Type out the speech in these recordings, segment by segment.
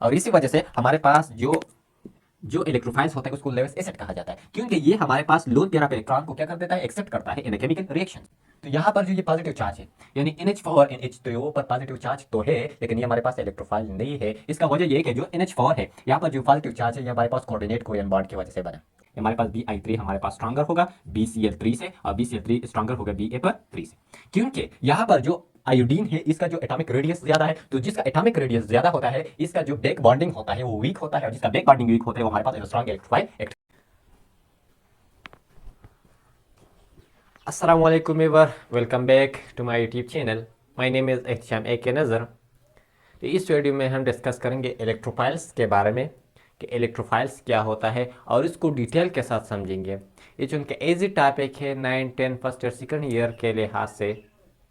और इसी वजह से हमारे पास जो जो इलेक्ट्रोफाइल्स होता है उसको लेवस एसिड कहा जाता है, क्योंकि ये हमारे पास लोन पेयर ऑफ इलेक्ट्रॉन को क्या कर देता है, एक्सेप्ट करता है इन ए केमिकल रिएक्शन। तो यहाँ पर जो ये पॉजिटिव चार्ज है यानी NH4 NH3O पर पॉजिटिव चार्ज तो है, लेकिन ये हमारे पास इलेक्ट्रोफाइल नहीं है। इसका वजह ये है कि जो NH4 है यहाँ पर जो पॉजिटिव चार्ज है ये हमारे पास कोऑर्डिनेट कोवेलेंट बॉन्ड की वजह से बना। हमारे पास Bi3 हमारे पास स्ट्रॉन्गर होगा BCl3 से, और BCl3 स्ट्रॉन्गर होगा Ba3 से, क्योंकि यहाँ पर जो आयोडीन है इसका जो एटॉमिक रेडियस ज्यादा है, तो जिसका एटॉमिक रेडियस ज्यादा होता है इसका जो बैक बॉन्डिंग होता है वो वीक होता है, और जिसका बैक बॉन्डिंग वीक होता है वो हमारे पास स्ट्रॉन्ग इलेक्ट्रोफाइल। अस्सलाम वालेकुम ever, welcome back to my YouTube channel. My name is Ehtisham A K Nazar. तो इस वीडियो में हम डिस्कस करेंगे इलेक्ट्रोफाइल्स के बारे में कि इलेक्ट्रोफाइल्स क्या होता है और इसको डिटेल के साथ समझेंगे। ये चूँकि ईजी टॉपिक है 9, 10 फर्स्ट और सेकंड ईयर के लिहाज से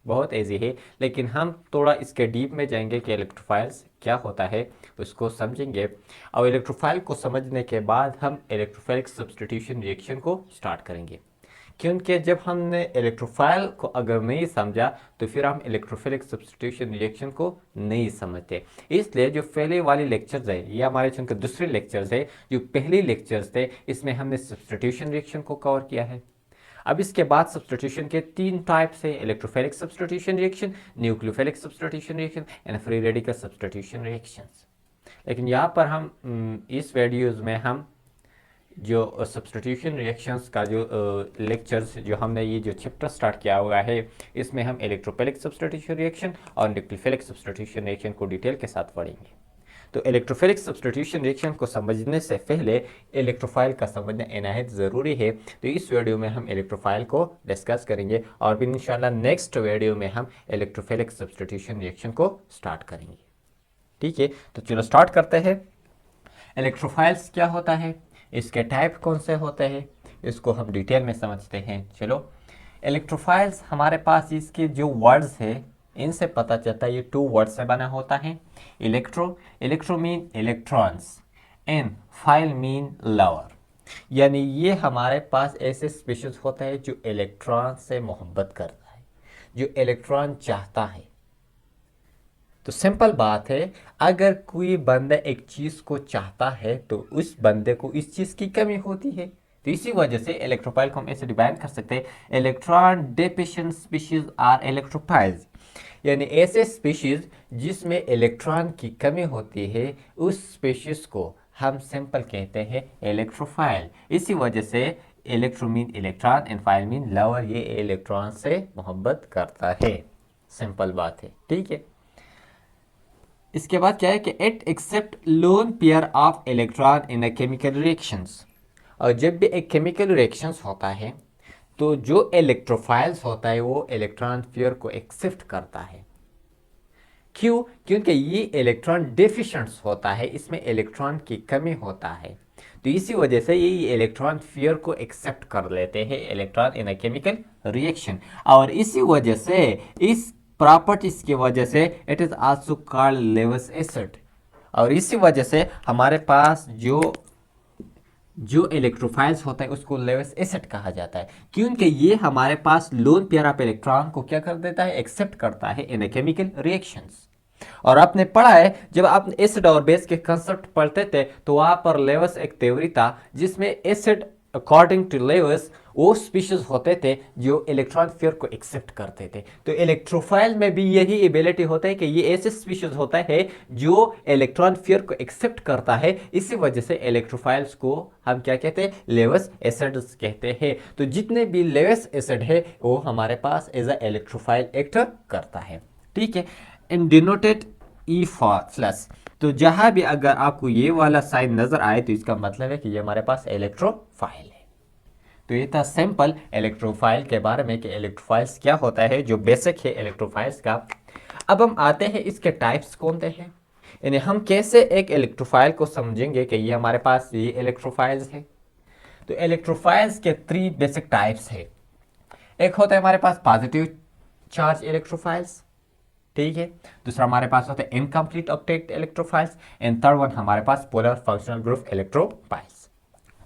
बहुत ईजी है, लेकिन हम थोड़ा इसके डीप में जाएंगे कि इलेक्ट्रोफाइल्स क्या होता है उसको समझेंगे, और इलेक्ट्रोफाइल को समझने के बाद हम इलेक्ट्रोफाइलिक सब्स्टिट्यूशन रिएक्शन को स्टार्ट करेंगे। क्योंकि जब हमने इलेक्ट्रोफाइल को अगर नहीं समझा तो फिर हम इलेक्ट्रोफिलिक सब्स्टिट्यूशन रिएक्शन को नहीं समझते। इसलिए जो पहले वाली लेक्चर्स है ये हमारे चूँकि दूसरे लेक्चर्स है, जो पहले लेक्चर्स थे इसमें हमने सब्स्टिट्यूशन रिएक्शन को कवर किया है। अब इसके बाद सब्स्टिट्यूशन के 3 टाइप्स है, electrophilic substitution reaction, nucleophilic substitution reaction and free radical substitution reactions. लेकिन यहाँ पर हम इस वीडियोज़ में हम जो सब्स्टिट्यूशन रिएक्शंस का जो लेक्चर्स जो हमने ये जो चैप्टर स्टार्ट किया हुआ है इसमें हम इलेक्ट्रोफिलिक सब्स्टिट्यूशन रिएक्शन और न्यूक्लियोफिलिक सब्स्टिट्यूशन रिएक्शन को डिटेल के साथ पढ़ेंगे। तो इलेक्ट्रोफिलिक सब्स्टिट्यूशन रिएक्शन को समझने से पहले इलेक्ट्रोफाइल का समझना इनायत ज़रूरी है। तो इस वीडियो में हम इलेक्ट्रोफाइल को डिस्कस करेंगे और फिर इंशाल्लाह नेक्स्ट वीडियो में हम इलेक्ट्रोफिलिक सब्स्टिट्यूशन रिएक्शन को स्टार्ट करेंगे। ठीक है, तो चलो स्टार्ट करते हैं। इलेक्ट्रोफाइल्स क्या होता है, इसके टाइप कौन से होते हैं, इसको हम डिटेल में समझते हैं। चलो, इलेक्ट्रोफाइल्स हमारे पास इसके जो वर्ड्स है इनसे पता चलता है ये 2 वर्ड से बना होता है। Electro mean electrons and file mean lover, यानी ये हमारे पास ऐसे स्पीशीज होते हैं जो इलेक्ट्रॉन से मोहब्बत करता है, जो इलेक्ट्रॉन चाहता है। तो सिंपल बात है, अगर कोई बंदा एक चीज़ को चाहता है तो उस बंदे को इस चीज़ की कमी होती है। तो इसी वजह से इलेक्ट्रोफाइल को हम ऐसे डिवाइड कर सकते हैं, electron deficient species are electrophiles, यानी ऐसे स्पीशीज जिसमें इलेक्ट्रॉन की कमी होती है उस स्पीशीज को हम सिंपल कहते हैं इलेक्ट्रोफाइल। इसी वजह से electro mean electron and file mean lover, ये इलेक्ट्रॉन से मोहब्बत करता है। सिंपल बात है, ठीक है। इसके बाद क्या है कि it accept lone pair of electron in a chemical reactions, और जब भी एक केमिकल रिएक्शंस होता है तो जो इलेक्ट्रोफाइल्स होता है वो इलेक्ट्रॉन पेयर को एक्सेप्ट करता है। क्यों? क्योंकि ये इलेक्ट्रॉन डेफिशिएंट्स होता है, इसमें इलेक्ट्रॉन की कमी होता है, तो इसी वजह से ये इलेक्ट्रॉन पेयर को एक्सेप्ट कर लेते हैं electron in a chemical reaction, और इसी वजह से इस प्रॉपर्टीज की वजह से it is also called Lewis acid. और इसी वजह से हमारे पास जो जो इलेक्ट्रोफाइल्स होता है उसको लेवस एसिड कहा जाता है, क्योंकि ये हमारे पास लोन पेयर ऑफ इलेक्ट्रॉन को क्या कर देता है, एक्सेप्ट करता है इन ए केमिकल रिएक्शंस। और आपने पढ़ा है, जब आप एसिड और बेस के कंसेप्ट पढ़ते थे तो वहां पर लेवस एक थ्योरी था जिसमें एसिड अकॉर्डिंग टू लेवस वो स्पीशीज होते थे जो इलेक्ट्रॉन पेयर को एक्सेप्ट करते थे। तो इलेक्ट्रोफाइल में भी यही एबिलिटी होता है कि ये ऐसे स्पीशीज होता है जो इलेक्ट्रॉन पेयर को एक्सेप्ट करता है, इसी वजह से इलेक्ट्रोफाइल्स को हम क्या कहते हैं, लेवस एसिड्स कहते हैं। तो जितने भी लेवस एसिड है वो हमारे पास एज अ इलेक्ट्रोफाइल एक्ट करता है, ठीक है। इन डिनोटेड ई फॉर प्लस, तो जहां भी अगर आपको ये वाला साइन नजर आए तो इसका मतलब है कि ये हमारे पास इलेक्ट्रोफाइल है। तो ये था सिंपल इलेक्ट्रोफाइल के बारे में कि इलेक्ट्रोफाइल्स क्या होता है, जो बेसिक है इलेक्ट्रोफाइल्स का। अब हम आते हैं इसके टाइप्स कौन से हैं, यानी हम कैसे एक इलेक्ट्रोफाइल को समझेंगे कि ये हमारे पास ये इलेक्ट्रोफाइल्स है। तो इलेक्ट्रोफाइल्स के 3 बेसिक टाइप्स है। एक होता है हमारे पास पॉजिटिव चार्ज इलेक्ट्रोफाइल्स, ठीक है। दूसरा हमारे पास होता है incomplete octet electrophiles, and third one हमारे पास पोलर फंक्शनल ग्रुप इलेक्ट्रोफाइल्स।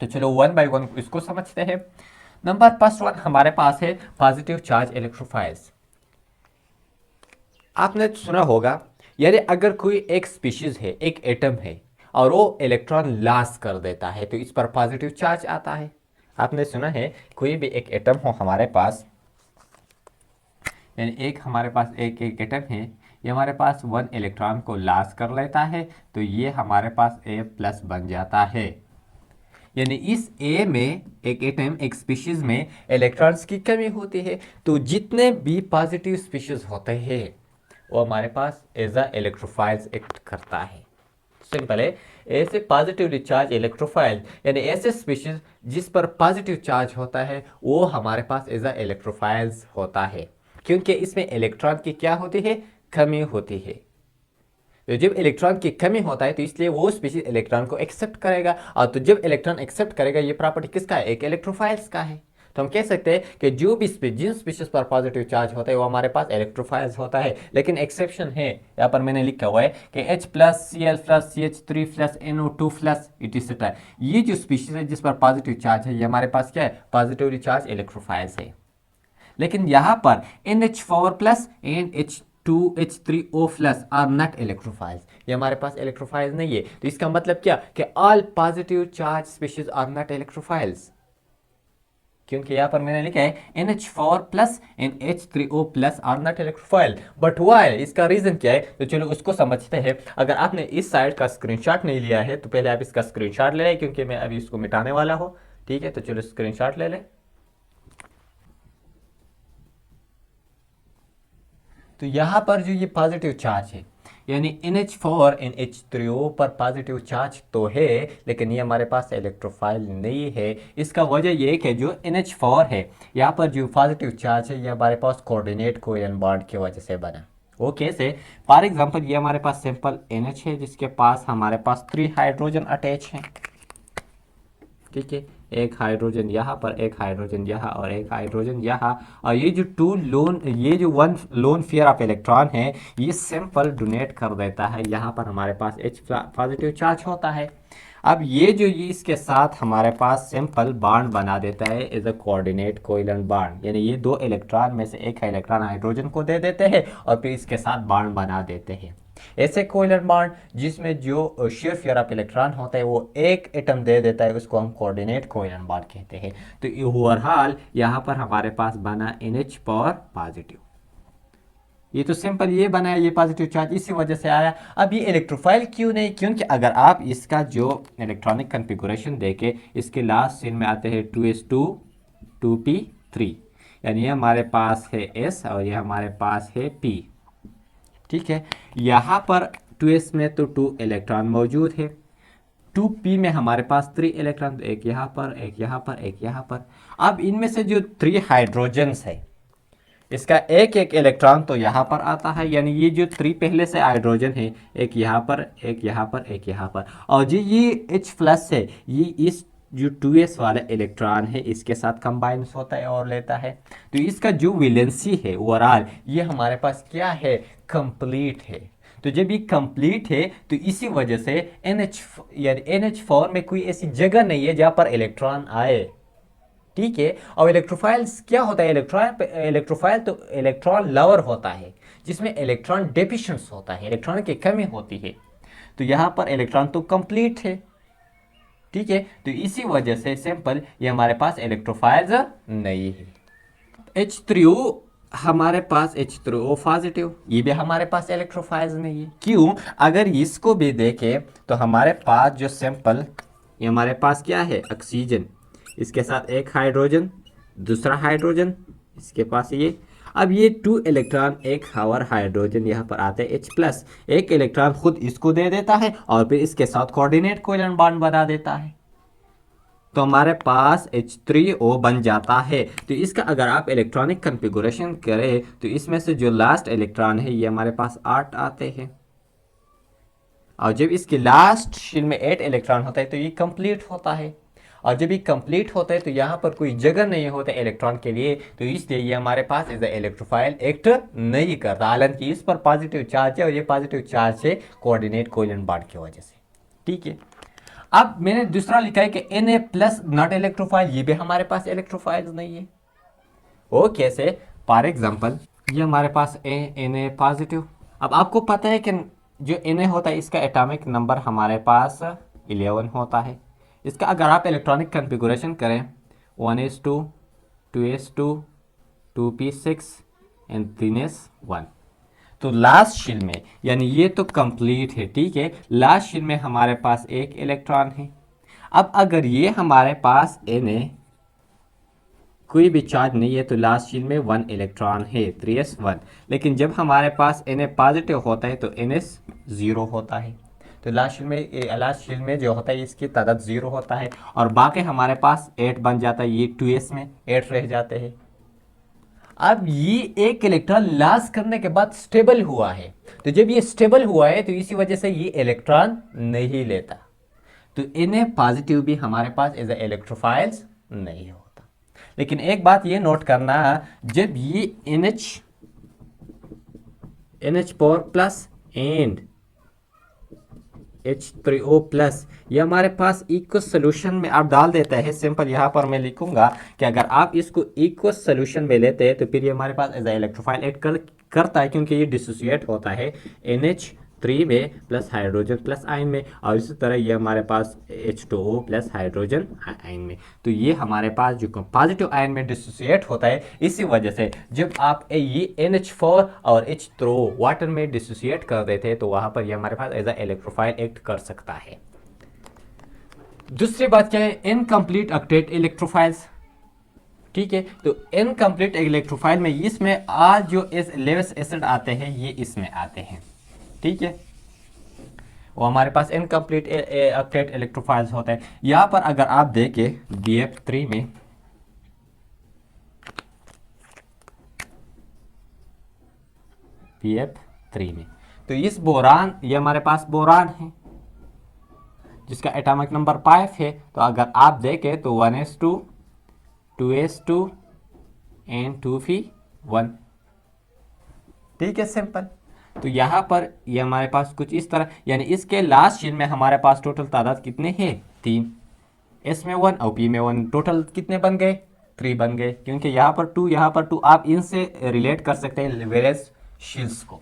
तो चलो 1 बाय 1 इसको समझते हैं। नंबर फर्स्ट वन हमारे पास है पॉजिटिव चार्ज इलेक्ट्रोफाइल्स। आपने सुना होगा यानी अगर कोई एक स्पीशीज है, एक एटम है और वो इलेक्ट्रॉन लॉस कर देता है तो इस पर पॉजिटिव चार्ज आता है। आपने सुना है कोई भी एक एटम हो हमारे पास, यानी एक हमारे पास एक एक एटम है, ये हमारे पास 1 इलेक्ट्रॉन को लॉस कर लेता है तो ये हमारे पास A प्लस बन जाता है। यानी इस ए में, एक एटम एक स्पीशीज में इलेक्ट्रॉन्स की कमी होती है तो जितने भी पॉजिटिव स्पीशीज होते हैं वो हमारे पास एज अ इलेक्ट्रोफाइल्स एक्ट करता है। सिंपल है, ऐसे पॉजिटिवली चार्ज इलेक्ट्रोफाइल यानी ऐसे स्पीशीज जिस पर पॉजिटिव चार्ज होता है वो हमारे पास एज अ इलेक्ट्रोफाइल्स होता है, क्योंकि इसमें इलेक्ट्रॉन की क्या होती है, कमी होती है। तो जब इलेक्ट्रॉन की कमी होता है तो इसलिए वो स्पीशीज इलेक्ट्रॉन को एक्सेप्ट करेगा, और तो जब इलेक्ट्रॉन एक्सेप्ट करेगा ये प्रॉपर्टी किसका है, एक इलेक्ट्रोफाइल्स का है। तो हम कह सकते हैं कि जो भी जिन स्पीशीज पर पॉजिटिव चार्ज होता है वो हमारे पास इलेक्ट्रोफाइल्स होता है। लेकिन एक्सेप्शन है, यहाँ पर मैंने लिखा हुआ है कि H plus Cl plus CH3 plus NO2 plus etcetera, ये जो स्पीशीज है जिस पर पॉजिटिव चार्ज है ये हमारे पास क्या है, पॉजिटिवली चार्ज इलेक्ट्रोफाइल्स है। लेकिन यहाँ पर NH4 plus and H2H3O plus are not electrophiles, ये हमारे पास इलेक्ट्रोफाइल्स नहीं है। तो इसका मतलब क्या कि all positive charge species are not electrophiles, क्योंकि यहाँ पर मैंने लिखा है NH4 plus and H3O plus are not electrophile. But why, इसका रीजन क्या है, तो चलो उसको समझते हैं। अगर आपने इस साइड का स्क्रीनशॉट नहीं लिया है तो पहले आप इसका स्क्रीनशॉट ले लें, क्योंकि मैं अभी इसको मिटाने वाला हूँ। ठीक है, तो चलो स्क्रीनशॉट ले लें। तो यहाँ पर जो ये पॉजिटिव चार्ज है यानी NH4 एंड H3O पर पॉजिटिव चार्ज तो है, लेकिन ये हमारे पास इलेक्ट्रोफाइल नहीं है। इसका वजह ये है जो NH4 है यहाँ पर जो पॉजिटिव चार्ज है ये हमारे पास कोऑर्डिनेट कोवेलेंट बॉन्ड की वजह से बना। वो कैसे, फॉर एग्जांपल ये हमारे पास सिंपल NH है जिसके पास हमारे पास 3 हाइड्रोजन अटैच हैं। ठीक है, एक हाइड्रोजन यहाँ पर, एक हाइड्रोजन यहाँ और एक हाइड्रोजन यहाँ, और ये जो ये जो 1 लोन पेयर ऑफ इलेक्ट्रॉन है ये सिंपल डोनेट कर देता है। यहाँ पर हमारे पास H पॉजिटिव चार्ज होता है। अब ये जो ये इसके साथ हमारे पास सिंपल बॉन्ड बना देता है as a coordinate covalent bond, यानी ये 2 इलेक्ट्रॉन में से एक इलेक्ट्रॉन हाइड्रोजन को दे देते हैं और फिर इसके साथ बॉन्ड बना देते हैं। ऐसे कोवेलेंट बॉन्ड जिसमें जो शेयर पेयर ऑफ इलेक्ट्रॉन होता है वो एक एटम दे देता है उसको हम कोऑर्डिनेट कोवेलेंट बॉन्ड कहते हैं। तो ओवरऑल यहाँ पर हमारे पास बना NH पावर पॉजिटिव। ये तो सिंपल ये बना है, ये पॉजिटिव चार्ज इसी वजह से आया। अब ये इलेक्ट्रोफाइल क्यों नहीं, क्योंकि अगर आप इसका जो इलेक्ट्रॉनिक कन्फिगुरेशन देखें इसके लास्ट सीन में आते हैं 2s2 2p3, यानी ये हमारे पास है S और ये हमारे पास है P। ठीक है, यहाँ पर 2s में तो 2 इलेक्ट्रॉन मौजूद है, 2p में हमारे पास 3 इलेक्ट्रॉन, तो एक यहाँ पर, एक यहाँ पर, एक यहाँ पर। अब इनमें से जो 3 हाइड्रोजन्स है इसका एक एक इलेक्ट्रॉन तो यहाँ पर आता है, यानी ये जो 3 पहले से हाइड्रोजन है एक यहाँ पर, एक यहाँ पर, एक यहाँ पर, और जो ये H प्लस है ये इस जो 2s वाला इलेक्ट्रॉन है इसके साथ कंबाइन होता है और लेता है। तो इसका जो वैलेंसी है ओवरऑल ये हमारे पास क्या है, कंप्लीट है। तो जब ये कंप्लीट है तो इसी वजह से NH यानी NH4 में कोई ऐसी जगह नहीं है जहाँ पर इलेक्ट्रॉन आए। ठीक है, और इलेक्ट्रोफाइल्स क्या होता है, इलेक्ट्रोफाइल तो इलेक्ट्रॉन लवर होता है जिसमें इलेक्ट्रॉन डेफिशिएंस होता है, इलेक्ट्रॉन की कमी होती है। तो यहाँ पर इलेक्ट्रॉन तो कंप्लीट है। ठीक है, तो इसी वजह से सिंपल ये हमारे पास इलेक्ट्रोफाइल्स नहीं है। H3O हमारे पास H3O पॉजिटिव, ये भी हमारे पास इलेक्ट्रोफाइल्स नहीं है। क्यों, अगर इसको भी देखें तो हमारे पास जो सिंपल ये हमारे पास क्या है, ऑक्सीजन, इसके साथ एक हाइड्रोजन, दूसरा हाइड्रोजन, इसके पास ये। अब ये 2 इलेक्ट्रॉन एक और हाइड्रोजन यहाँ पर आते हैं H प्लस, एक इलेक्ट्रॉन खुद इसको दे देता है और फिर इसके साथ कोऑर्डिनेट कोवेलेंट बॉन्ड बना देता है, तो हमारे पास H3O बन जाता है। तो इसका अगर आप इलेक्ट्रॉनिक कन्फिगुरेशन करें तो इसमें से जो लास्ट इलेक्ट्रॉन है ये हमारे पास 8 आते हैं, और जब इसके लास्ट शेल में 8 इलेक्ट्रॉन होता है तो ये कंप्लीट होता है, और जब ये कंप्लीट होता है तो यहाँ पर कोई जगह नहीं होता इलेक्ट्रॉन के लिए, तो इसलिए ये हमारे पास एज ए इलेक्ट्रोफाइल एक्ट नहीं करता। हालांकि इस पर पॉजिटिव चार्ज है और ये पॉजिटिव चार्ज है कोऑर्डिनेट कोवेलेंट बॉन्ड की वजह से। ठीक है, अब मैंने दूसरा लिखा है कि Na प्लस नॉट इलेक्ट्रोफाइल, ये भी हमारे पास इलेक्ट्रोफाइल नहीं है। वो कैसे, फॉर एग्जाम्पल ये हमारे पास Na पॉजिटिव, अब आपको पता है कि जो Na होता है इसका एटॉमिक नंबर हमारे पास 11 होता है। इसका अगर आप इलेक्ट्रॉनिक कन्फिगुरेशन करें 1s2 2s2 2p6 and 3s1, तो लास्ट शेल में, यानी ये तो कंप्लीट है, ठीक है, लास्ट शेल में हमारे पास एक इलेक्ट्रॉन है। अब अगर ये हमारे पास Na कोई भी चार्ज नहीं है तो लास्ट शेल में 1 इलेक्ट्रॉन है 3s1, लेकिन जब हमारे पास Na पॉजिटिव होता है तो ns 0 होता है। तो लास्ट शेल में जो होता है इसकी तादाद 0 होता है और बाकी हमारे पास 8 बन जाता है, ये 2s में 8 रह जाते हैं। अब ये एक इलेक्ट्रॉन लॉस करने के बाद स्टेबल हुआ है, तो जब ये स्टेबल हुआ है तो इसी वजह से ये इलेक्ट्रॉन नहीं लेता, तो Na पॉजिटिव भी हमारे पास एज ए इलेक्ट्रोफाइल्स नहीं होता। लेकिन एक बात ये नोट करना, जब ये NH power plus and H3O plus ये हमारे पास इक्वस सोल्यूशन में आप डाल देता है, सिंपल यहाँ पर मैं लिखूंगा कि अगर आप इसको इक्वस सोल्यूशन में लेते हैं तो फिर ये हमारे पास एज ए इलेक्ट्रोफाइल एक्ट करता है, क्योंकि ये डिसोसिएट होता है NH3 में प्लस हाइड्रोजन प्लस आयन में, और इसी तरह ये हमारे पास H2O प्लस हाइड्रोजन आयन में। तो ये हमारे पास जो पॉजिटिव आयन में डिसोसिएट होता है, इसी वजह से जब आप ये NH4 और H3O वाटर में डिसोसिएट कर देते हैं तो वहाँ पर ये हमारे पास एज ए इलेक्ट्रोफाइल एक्ट कर सकता है। दूसरी बात क्या है, इनकम्प्लीट ऑक्टेट इलेक्ट्रोफाइल्स, ठीक है। तो इनकम्प्लीट इलेक्ट्रोफाइल में इसमें आज जो लेवस एसिड आते हैं ये इसमें आते हैं, ठीक है, वो हमारे पास इनकम्प्लीट ऑक्टेट इलेक्ट्रोफाइल्स होते हैं। यहां पर अगर आप देखें BF3 में तो इस बोरान, ये हमारे पास बोरान है जिसका एटॉमिक नंबर 5 है, तो अगर आप देखें तो 1s2 2s2 एंड 2p1, ठीक है, सिंपल। तो यहाँ पर ये हमारे पास कुछ इस तरह, यानी इसके लास्ट शेल में हमारे पास टोटल तादाद कितने हैं 3, S में 1 और P में 1, टोटल कितने बन गए 3 बन गए, क्योंकि यहाँ पर 2 यहाँ पर 2, आप इनसे रिलेट कर सकते हैं वेलेंस शील्ड्स को।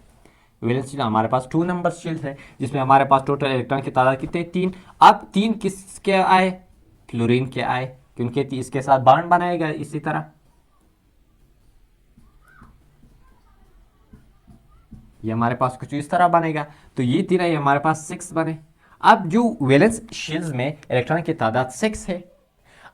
वैलेंस शील्ड हमारे पास 2 नंबर शील्ड है जिसमें हमारे पास टोटल इलेक्ट्रॉन की तादाद कितने 3। अब 3 किसके आए, फ्लोरीन के आए, क्योंकि इसके साथ बॉन्ड बनाएगा इसी तरह, ये हमारे पास कुछ इस तरह बनेगा, तो ये 3 ये हमारे पास 6 बने। अब जो वैलेंस शील्ड्स में इलेक्ट्रॉन की तादाद 6 है,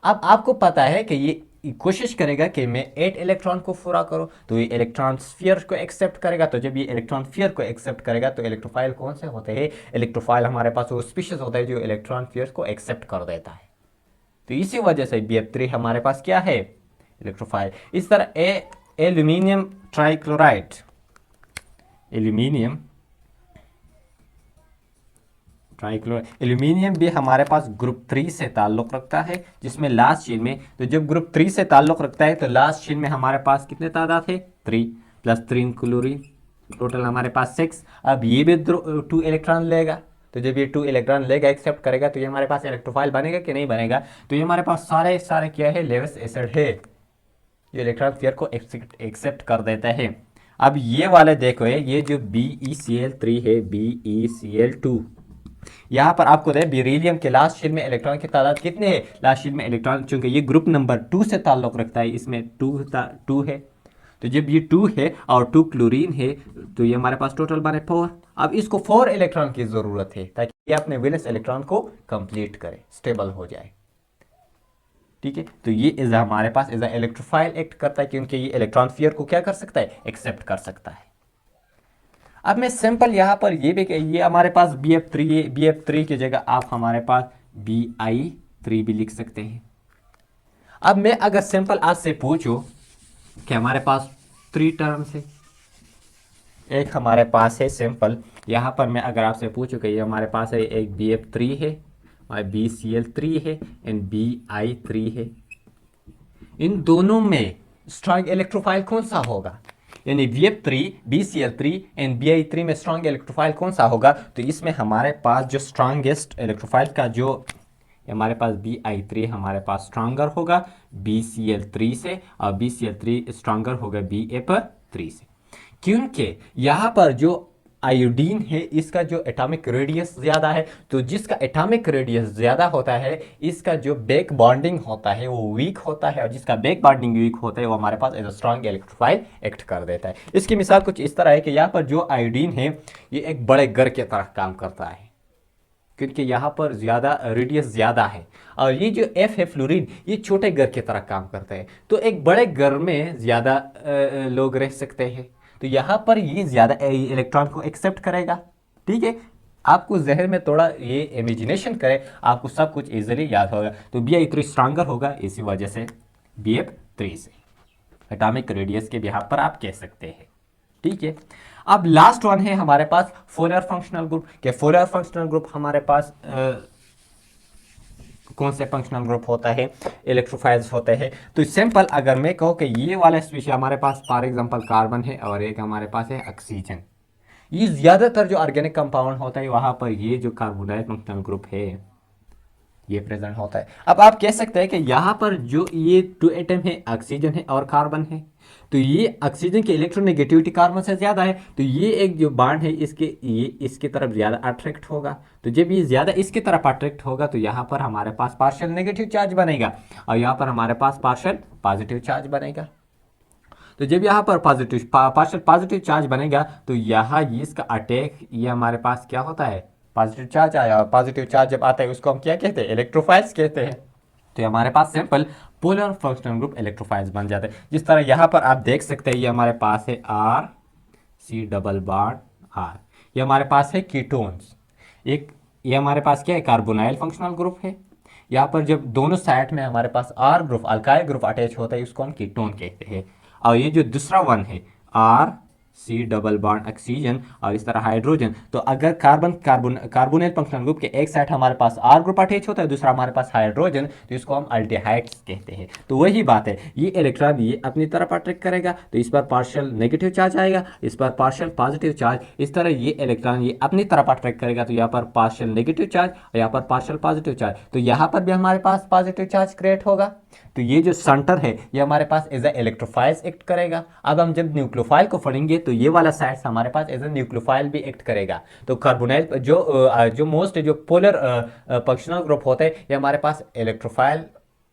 अब आपको पता है कि ये कोशिश करेगा कि मैं 8 इलेक्ट्रॉन को पूरा करूं, तो ये इलेक्ट्रॉन स्फीयर को एक्सेप्ट करेगा। तो जब ये इलेक्ट्रॉन स्फीयर को एक्सेप्ट करेगा तो इलेक्ट्रोफाइल कौन से होते हैं, इलेक्ट्रोफाइल हमारे पास वो स्पीशीज होता है जो इलेक्ट्रॉन स्फीयर को एक्सेप्ट कर देता है। तो इसी वजह से BF3 हमारे पास क्या है, इलेक्ट्रोफाइल। इस तरह एल्यूमिनियम ट्राइक्लोराइड, एल्यूमिनियम भी हमारे पास ग्रुप 3 से ताल्लुक़ रखता है, जिसमें लास्ट शेल में, तो जब ग्रुप 3 से ताल्लुक़ रखता है तो लास्ट शेल में हमारे पास कितने तादाद है 3 प्लस 3 क्लोरीन, टोटल हमारे पास 6। अब ये भी 2 इलेक्ट्रॉन लेगा, तो जब ये 2 इलेक्ट्रॉन लेगा एक्सेप्ट करेगा तो ये हमारे पास इलेक्ट्रोफाइल बनेगा कि नहीं बनेगा, तो ये हमारे पास सारे क्या है, लेवस एसिड है, ये इलेक्ट्रॉन स्फीयर को एक्सेप्ट कर देता है। अब ये वाले देखो, ये जो BeCl3 है, BeCl2, यहाँ पर आपको दे बेरिलियम के लास्ट शेल में इलेक्ट्रॉन की तादाद कितने हैं, लास्ट शेल में इलेक्ट्रॉन, चूंकि ये ग्रुप नंबर 2 से ताल्लुक़ रखता है, इसमें 2 है, तो जब ये 2 है और 2 क्लोरीन है तो ये हमारे पास टोटल बने 4। अब इसको 4 इलेक्ट्रॉन की ज़रूरत है ताकि ये अपने वैलेंस इलेक्ट्रॉन को कंप्लीट करे, स्टेबल हो जाए, ठीक है। तो ये हमारे पास एज ए इलेक्ट्रोफाइल एक्ट करता है, क्योंकि ये इलेक्ट्रॉन स्फीयर को क्या कर सकता है, एक्सेप्ट कर सकता है। अब मैं सिंपल यहाँ पर ये भी, ये हमारे पास BF3 की जगह आप हमारे पास Bi3 भी लिख सकते हैं। अब मैं अगर सिंपल आज से पूछूं कि हमारे पास 3 टर्म्स है, एक हमारे पास है सिंपल, यहाँ पर मैं अगर आपसे पूछूं कि ये हमारे पास है एक BF3 है और BCl3 है एंड Bi3 है, इन दोनों में स्ट्रॉन्ग इलेक्ट्रोफाइल कौन सा होगा, यानी BF3 BCl3 एंड Bi3 में स्ट्रॉन्ग इलेक्ट्रोफाइल कौन सा होगा, तो इसमें हमारे पास जो स्ट्रॉन्गेस्ट इलेक्ट्रोफाइल का जो हमारे पास Bi3 हमारे पास स्ट्रॉन्गर होगा BCl3 से, और BCl3 स्ट्रॉन्गर होगा BF3 से, क्योंकि यहाँ पर जो आयोडीन है इसका जो एटॉमिक रेडियस ज़्यादा है, तो जिसका एटॉमिक रेडियस ज़्यादा होता है इसका जो बैक बॉन्डिंग होता है वो वीक होता है, और जिसका बैक बॉन्डिंग वीक होता है वो हमारे पास as a strong electrophile act कर देता है। इसकी मिसाल कुछ इस तरह है कि यहाँ पर जो आयोडीन है ये एक बड़े घर की तरह काम करता है, क्योंकि यहाँ पर ज़्यादा रेडियस ज़्यादा है, और ये जो एफ है फ्लोरीन ये छोटे घर की तरह काम करता है। तो एक बड़े घर में ज़्यादा लोग रह सकते हैं, तो यहाँ पर ये ज़्यादा इलेक्ट्रॉन को एक्सेप्ट करेगा। ठीक है, आपको जहन में थोड़ा ये इमेजिनेशन करें, आपको सब कुछ इजीली याद होगा। तो Bi3 स्ट्रांगर होगा इसी वजह से Bf3 से एटॉमिक रेडियस के बिहाफ पर आप कह सकते हैं। ठीक है, अब लास्ट वन है हमारे पास पोलर फंक्शनल ग्रुप। के पोलर फंक्शनल ग्रुप हमारे पास कौन से फंक्शनल ग्रुप होता है, इलेक्ट्रोफाइल्स होते हैं। तो सिंपल अगर मैं कहूँ कि ये वाला स्पीशीज हमारे पास फॉर एग्जांपल कार्बन है और एक हमारे पास है ऑक्सीजन, ये ज़्यादातर जो ऑर्गेनिक कंपाउंड होता है वहाँ पर ये जो कार्बोनाइल फंक्शनल ग्रुप है ये प्रेजेंट होता है। अब आप कह सकते हैं कि यहाँ पर जो ये 2 एटम है ऑक्सीजन है और कार्बन है, तो ये ऑक्सीजन की इलेक्ट्रोनेगेटिविटी कार्बन से ज़्यादा है, तो ये एक जो बॉन्ड है ये इसकी तरफ ज़्यादा अट्रैक्ट होगा। तो जब ये ज़्यादा इसकी तरफ अट्रैक्ट होगा तो यहाँ पर हमारे पास पार्शियल नेगेटिव चार्ज बनेगा और यहाँ पर हमारे पास पार्शियल पॉजिटिव चार्ज बनेगा। तो जब यहाँ पर पार्शियल पॉजिटिव चार्ज बनेगा तो यहाँ ये इसका अटैक ये हमारे पास क्या होता है, पॉजिटिव चार्ज आया, और पॉजिटिव चार्ज जब आता है उसको हम क्या कहते हैं, इलेक्ट्रोफाइल्स कहते हैं। तो हमारे पास simple polar functional group electrophiles बन जाते हैं। जिस तरह यहाँ पर आप देख सकते हैं ये हमारे पास है R C double bond R, ये हमारे पास है कीटोन्स। एक ये हमारे पास क्या है, कार्बोनाइल फंक्शनल ग्रुप है। यहाँ पर जब दोनों साइड में हमारे पास R group alkyl group attach होता है उसको हम कीटोन कहते हैं। और ये जो दूसरा वन है R C double bond oxygen और इस तरह हाइड्रोजन, तो अगर कार्बोनिल फंक्शनल ग्रुप के एक साइड हमारे पास आर ग्रुप अटैच होता है दूसरा हमारे पास हाइड्रोजन, तो इसको हम अल्डिहाइड्स कहते हैं। तो वही बात है, ये इलेक्ट्रॉन ये अपनी तरफ अट्रैक्ट करेगा तो इस पर पार्शियल नेगेटिव चार्ज आएगा, इस पर पार्शियल पॉजिटिव चार्ज, इस तरह ये इलेक्ट्रॉन ये अपनी तरफ अट्रैक्ट करेगा तो यहाँ पर पार्शियल नेगेटिव चार्ज और यहाँ पर पार्शियल पॉजिटिव चार्ज, तो यहाँ पर भी हमारे पास पॉजिटिव चार्ज क्रिएट होगा। तो ये जो सेंटर है ये हमारे पास एज ए इलेक्ट्रोफाइल्स एक्ट करेगा। अब हम जब न्यूक्लियोफाइल को पढ़ेंगे तो ये वाला साइड हमारे पास एज ए न्यूक्लियोफाइल भी एक्ट करेगा। तो कार्बोनाइल जो मोस्ट जो पोलर फंक्शनल ग्रुप होते हैं ये हमारे पास electrophile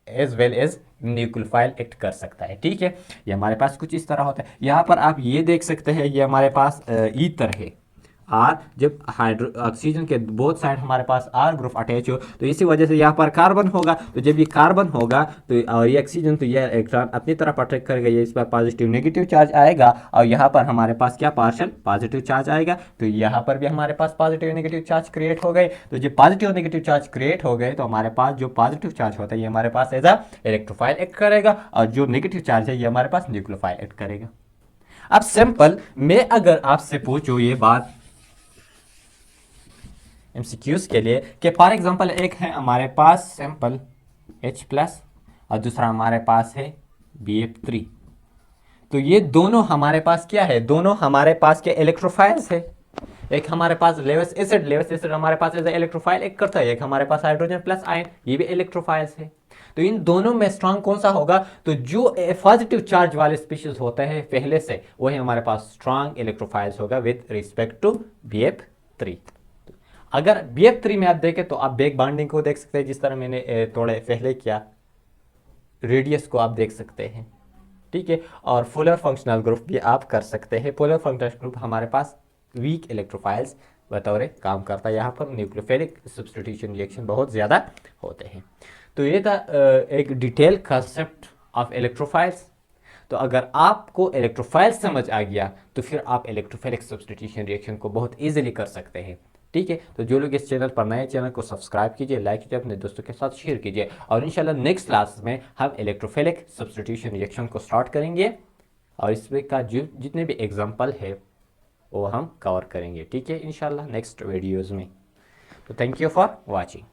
as well as nucleophile act कर सकता है। ठीक है, ये हमारे पास कुछ इस तरह होता है। यहाँ पर आप ये देख सकते हैं ये हमारे पास ईथर है आर, जब ऑक्सीजन के बोथ साइड हमारे पास आर ग्रुप अटैच हो तो इसी वजह से यहाँ पर कार्बन होगा, तो जब ये कार्बन होगा तो और ये ऑक्सीजन, तो ये इलेक्ट्रॉन अपनी तरफ अट्रैक्ट करेगा, ये इस पर पॉजिटिव नेगेटिव चार्ज आएगा और यहाँ पर हमारे पास क्या पार्शियल पॉजिटिव चार्ज आएगा। तो यहाँ पर भी हमारे पास पॉजिटिव नेगेटिव चार्ज क्रिएट हो गए। तो जब पॉजिटिव नेगेटिव चार्ज क्रिएट हो गए तो हमारे पास जो पॉजिटिव चार्ज होता है ये हमारे पास एज अ इलेक्ट्रोफाइल एक्ट करेगा और जो नेगेटिव चार्ज है ये हमारे पास न्यूक्लियोफाइल एक्ट करेगा। अब सिंपल मैं अगर आपसे पूछूं ये बात MCQs के लिए कि फॉर एग्जांपल एक है हमारे पास सिंपल H+ और दूसरा हमारे पास है Bf3, तो ये दोनों हमारे पास क्या है, दोनों हमारे पास के इलेक्ट्रोफाइल्स है। एक हमारे पास लेवस एसिड हमारे पास एज इलेक्ट्रोफाइल एक करता है, एक हमारे पास हाइड्रोजन प्लस आयन ये भी इलेक्ट्रोफाइल्स है। तो इन दोनों में स्ट्रांग कौन सा होगा, तो जो पॉजिटिव चार्ज वाले स्पीशीज होते हैं पहले से वही हमारे पास स्ट्रांग इलेक्ट्रोफाइल्स होगा विद रिस्पेक्ट टू Bf3। अगर Bf3 में आप देखें तो आप बैक बॉन्डिंग को देख सकते हैं, जिस तरह मैंने थोड़े पहले किया, रेडियस को आप देख सकते हैं। ठीक है, और पोलर फंक्शनल ग्रुप भी आप कर सकते हैं। पोलर फंक्शनल ग्रुप हमारे पास वीक इलेक्ट्रोफाइल्स बतौर काम करता है, यहाँ पर न्यूक्लियोफिलिक सब्स्टिट्यूशन रिएक्शन बहुत ज़्यादा होते हैं। तो ये था एक डिटेल कंसेप्ट ऑफ इलेक्ट्रोफाइल्स। तो अगर आपको इलेक्ट्रोफाइल्स समझ आ गया तो फिर आप इलेक्ट्रोफिलिक सब्स्टिट्यूशन रिएक्शन को बहुत ईजिली कर सकते हैं। ठीक है, तो जो लोग इस चैनल पर नए, चैनल को सब्सक्राइब कीजिए, लाइक कीजिए, अपने दोस्तों के साथ शेयर कीजिए और इंशाल्लाह नेक्स्ट क्लास में हम इलेक्ट्रोफिलिक सब्स्टिट्यूशन रिएक्शन को स्टार्ट करेंगे और इसमें का जो जितने भी एग्जांपल है वो हम कवर करेंगे। ठीक है, इंशाल्लाह नेक्स्ट वीडियोज़ में। तो थैंक यू फॉर वॉचिंग।